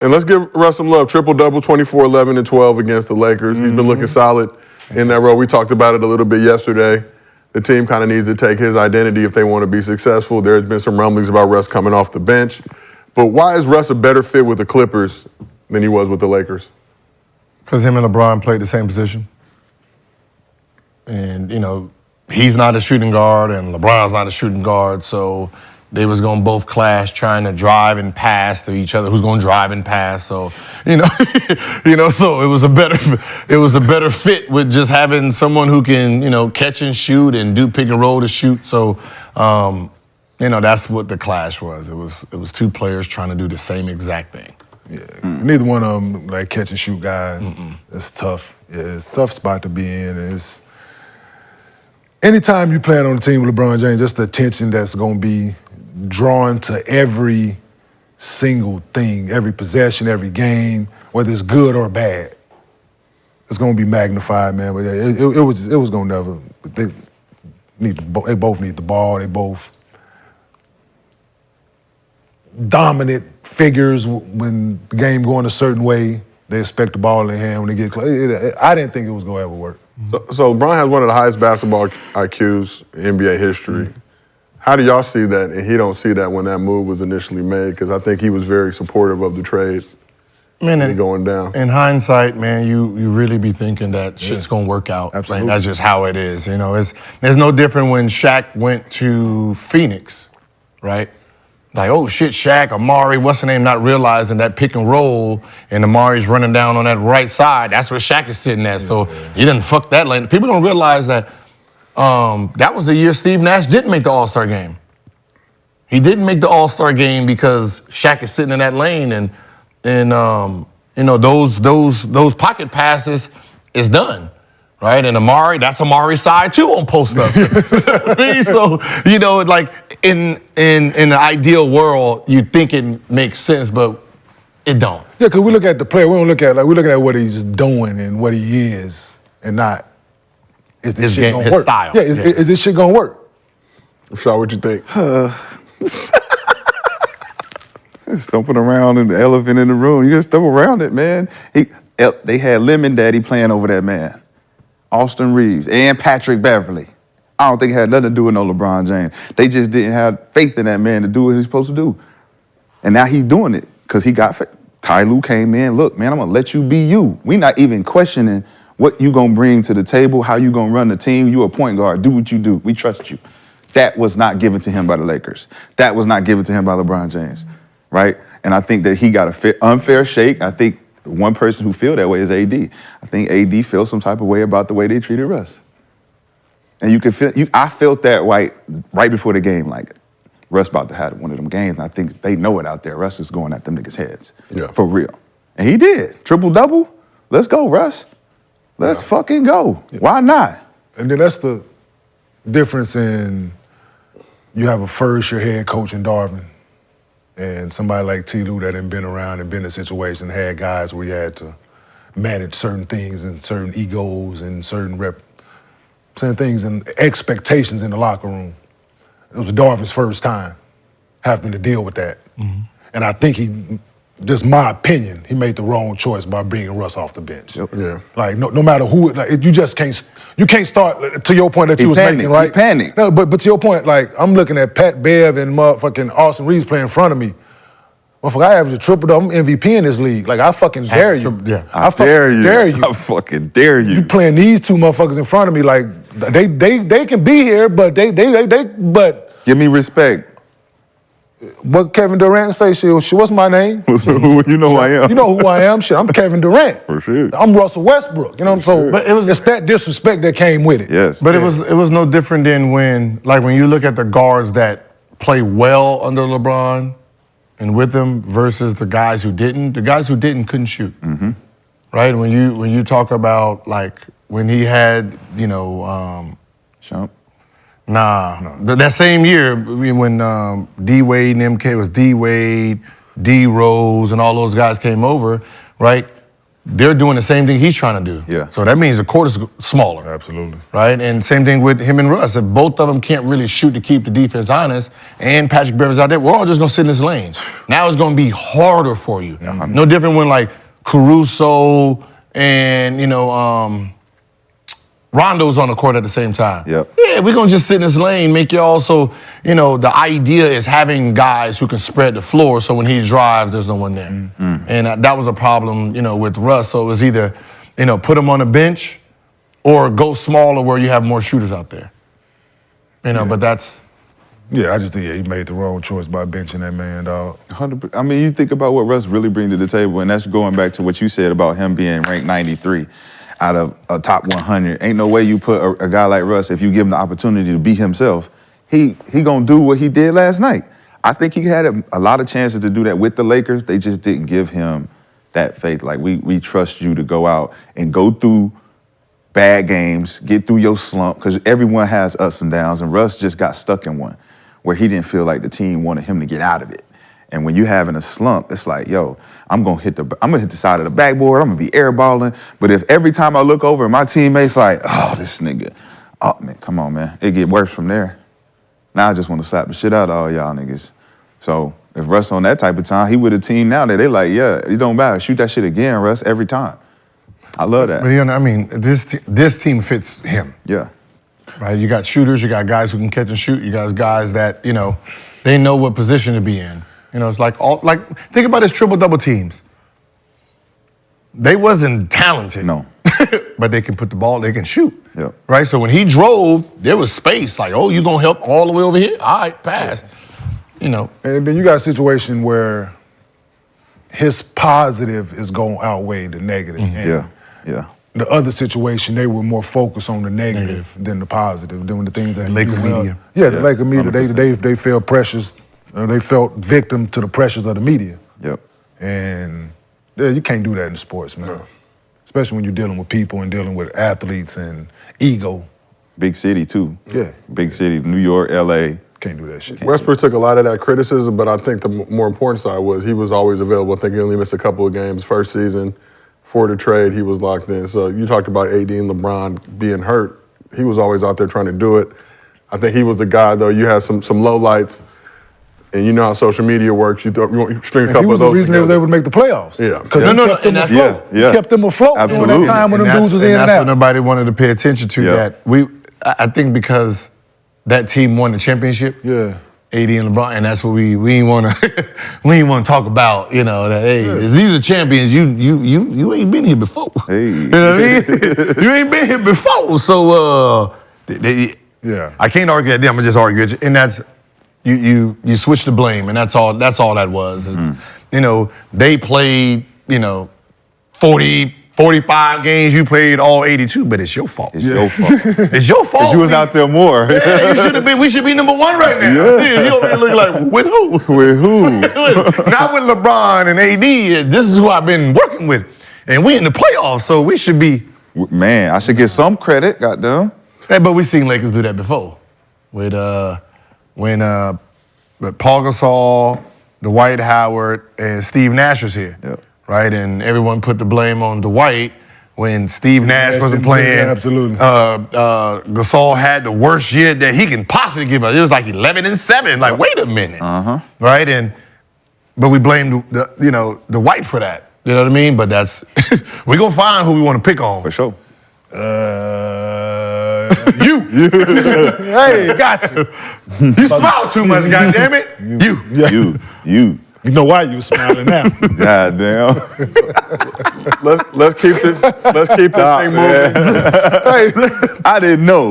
And let's give Russ some love. Triple-double, 24, 11, and 12 against the Lakers. He's been looking solid in that role. We talked about it a little bit yesterday. The team kind of needs to take his identity if they want to be successful. There's been some rumblings about Russ coming off the bench. But why is Russ a better fit with the Clippers than he was with the Lakers? Because him and LeBron played the same position. And, he's not a shooting guard and LeBron's not a shooting guard, so they was going to both clash trying to drive and pass to each other. Who's going to drive and pass? So, so it was a better fit with just having someone who can, catch and shoot and do pick and roll to shoot. So, that's what the clash was. It was two players trying to do the same exact thing. Yeah, neither one of them like catch and shoot guys. It's tough. Yeah, it's a tough spot to be in. It's anytime you play on a team with LeBron James, just the attention that's going to be drawn to every single thing, every possession, every game, whether it's good or bad. It's going to be magnified, man. But it was going to never. They both need the ball. They both dominant figures. When the game going a certain way, they expect the ball in their hand when they get close. I didn't think it was going to ever work. So LeBron has one of the highest basketball IQs in NBA history. How do y'all see that? And he don't see that when that move was initially made, because I think he was very supportive of the trade. Man, going down. In hindsight, man, you really be thinking that shit's gonna work out. Absolutely. Like, that's just how it is. It's no different when Shaq went to Phoenix, right? Like, oh shit, Shaq, Amari, what's the name? Not realizing that pick and roll, and Amari's running down on that right side. That's where Shaq is sitting at. So he didn't fuck that lane. People don't realize that that was the year Steve Nash didn't make the All-Star game. He didn't make the All-Star game because Shaq is sitting in that lane, and those pocket passes is done. Right, and Amari, that's Amari's side too on post up. So, like in the ideal world, you think it makes sense, but it don't. Yeah, because we look at the player, we don't look at we're looking at what he's doing and what he is, and not is this shit gonna work? Style. Yeah, is this shit gonna work? Shaw, what you think? Stumping around in the elephant in the room. You just stump around it, man. They had Lemon Daddy playing over that man. Austin Reeves and Patrick Beverly. I don't think it had nothing to do with no LeBron James. They just didn't have faith in that man to do what he's supposed to do. And now he's doing it because he got Ty Lue came in. Look, man, I'm going to let you be you. We not even questioning what you going to bring to the table, how you going to run the team. You a point guard. Do what you do. We trust you. That was not given to him by the Lakers. That was not given to him by LeBron James, right? And I think that he got an unfair shake. I think one person who feel that way is AD. I think AD feels some type of way about the way they treated Russ. And you can feel, I felt that right before the game, like Russ about to have one of them games. And I think they know it out there. Russ is going at them niggas' heads. Yeah. For real. And he did. Triple-double. Let's go, Russ. Let's fucking go. Yeah. Why not? And then that's the difference in you have a first-year head coach in Darvin, and somebody like T. Lue that had been around and been in a situation, had guys where you had to manage certain things and certain egos and certain things and expectations in the locker room. It was Darvin's first time having to deal with that. Mm-hmm. And I think just my opinion, he made the wrong choice by bringing Russ off the bench. Yep. Yeah. Like no matter who, like you just can't start, to your point that you was making, right? He panicked. No, but to your point, like I'm looking at Pat Bev and motherfucking Austin Reeves playing in front of me. Motherfucker, I average a triple-double. I'm MVP in this league. Like I fucking dare you. I dare you. I fucking dare you. You playing these two motherfuckers in front of me, like they can be here, but but give me respect. What Kevin Durant say? What's my name? You know who I am. You know who I am. Shit, I'm Kevin Durant. For sure. I'm Russell Westbrook. You know what I'm saying? But it's that disrespect that came with it. Yes. But it was no different than when you look at the guards that play well under LeBron and with him versus the guys who didn't. The guys who didn't couldn't shoot. Mm-hmm. Right? When you talk about like when he had, Shump. Nah. That same year, when D Wade and MK was D Wade, D Rose, and all those guys came over, right? they're doing the same thing he's trying to do. Yeah. So that means the court is smaller. Absolutely. Right? And same thing with him and Russ. If both of them can't really shoot to keep the defense honest, and Patrick Beverly's out there, we're all just going to sit in this lane. Now it's going to be harder for you. No different when, like, Caruso and, Rondo's on the court at the same time. Yep. Yeah, we're going to just sit in this lane, make you also, the idea is having guys who can spread the floor so when he drives, there's no one there. And that was a problem, with Russ. So it was either, put him on a bench or go smaller where you have more shooters out there. But that's... Yeah, I just think he made the wrong choice by benching that man, dog. 100%. I mean, you think about what Russ really brings to the table, and that's going back to what you said about him being ranked 93 out of a top 100. Ain't no way you put a guy like Russ, if you give him the opportunity to be himself, he gonna do what he did last night. I think he had a lot of chances to do that with the Lakers. They just didn't give him that faith. Like, we trust you to go out and go through bad games, get through your slump, because everyone has ups and downs, and Russ just got stuck in one where he didn't feel like the team wanted him to get out of it. And when you having a slump, it's like, yo, I'm gonna hit the side of the backboard, I'm gonna be airballing. But if every time I look over, my teammates like, oh, this nigga, oh man, come on, man. It get worse from there. Now I just want to slap the shit out of all y'all niggas. So if Russ on that type of time, he with a team now that they like, yeah, it don't matter. Shoot that shit again, Russ, every time. I love that. But this team fits him. Yeah. Right? You got shooters, you got guys who can catch and shoot, you got guys that, they know what position to be in. It's like think about his triple-double teams. They wasn't talented. No. But they can put the ball, they can shoot. Yep. Right? So when he drove, there was space. Like, oh, you gonna help all the way over here? All right, pass. And then you got a situation where his positive is going to outweigh the negative. And Yeah. the other situation, they were more focused on the negative than the positive, doing the things that he Laker did media. well. Yeah, the Laker media. They felt pressures. They felt victim to the pressures of the media. Yep. And you can't do that in sports, man. No. Especially when you're dealing with people and dealing with athletes and ego. Big city, too. Yeah. Big city, New York, L.A. Can't do that shit. Westbrook took a lot of that criticism, but I think the more important side was he was always available. I think he only missed a couple of games first season. For the trade, he was locked in. So you talked about AD and LeBron being hurt. He was always out there trying to do it. I think he was the guy, though. You had some low lights, and you know how social media works. You string a couple of those. He was the reason together. they were able to make the playoffs. Yeah. Because he kept them afloat. Yeah. He kept them afloat during that time when them dudes was in and that's out. what nobody wanted to pay attention to. Yeah. I think because that team won the championship. Yeah. AD and LeBron, and that's what we ain't want to talk about. That these are champions. You ain't been here before. Hey. You know what I mean? You ain't been here before, so Yeah. I can't argue that. I'm gonna just argue it, and that's you switch the blame, and that's all that was. They played 40. 45 games, you played all 82, but it's your fault. It's your fault. It's your fault. You was out there more. Yeah, you should have been. We should be number one right now. Yeah. You already look like, with who? With who? Not with LeBron and AD. This is who I've been working with. And we in the playoffs, so we should be. Man, I should get some credit, goddamn. Hey, but we seen Lakers do that before. With when Paul Gasol, Dwight Howard, and Steve Nash was here. Yep. Right, and everyone put the blame on Dwight when Steve Nash wasn't playing. Yeah, absolutely. Gasol had the worst year that he can possibly give us. It was like 11-7. Like, wait a minute. Right, but we blamed the White for that. You know what I mean? But that's we gonna find who we want to pick on For sure. You. Hey, got you. You smile too much, goddammit. You. You. You know why you was smiling now. Goddamn. Let's keep this thing moving. I didn't know.